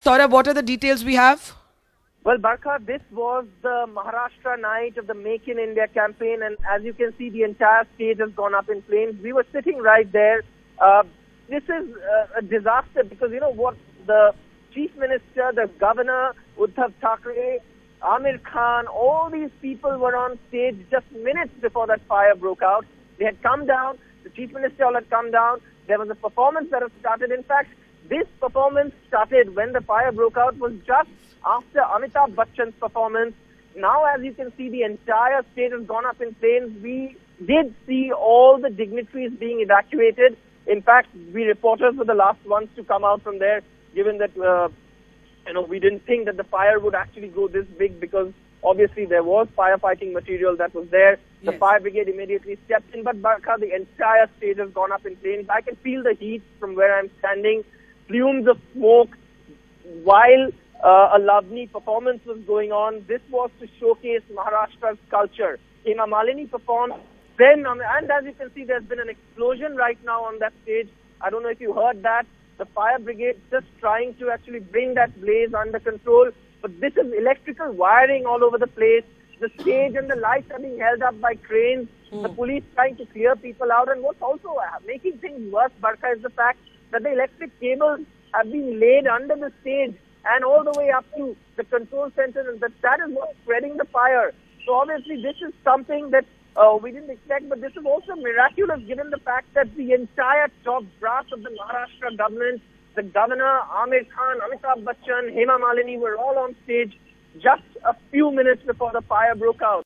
Saurabh, what are the details we have? Well, Barkha, this was the Maharashtra night of the Make in India campaign, and as you can see, the entire stage has gone up in flames. We were sitting right there. This is a disaster because you know what? The Chief Minister, the Governor, Uddhav Thackeray, Amir Khan, all these people were on stage just minutes before that fire broke out. They had come down. The Chief Minister had come down. There was a performance that had started. In fact, this performance started when the fire broke out was just after Amitabh Bachchan's performance. Now, as you can see, the entire state has gone up in flames. We did see all the dignitaries being evacuated. In fact, we reporters were the last ones to come out from there, given that, we didn't think that the fire would actually go this big because obviously there was firefighting material that was there. The fire brigade immediately stepped in, but Barkha, the entire stage has gone up in flames. I can feel the heat from where I'm standing, plumes of smoke, while a Lavani performance was going on. This was to showcase Maharashtra's culture. Hema Malini performed. Then, and as you can see, there's been an explosion right now on that stage. I don't know if you heard that. The fire brigade just trying to actually bring that blaze under control. But this is electrical wiring all over the place. The stage and the lights are being held up by cranes. The police trying to clear people out. And what's also making things worse, Barkha, is the fact that the electric cables have been laid under the stage and all the way up to the control center, and that is what's spreading the fire. So obviously this is something that we didn't expect, but this is also miraculous given the fact that the entire top brass of the Maharashtra government, the Governor, Amir Khan, Amitabh Bachchan, Hema Malini were all on stage just a few minutes before the fire broke out.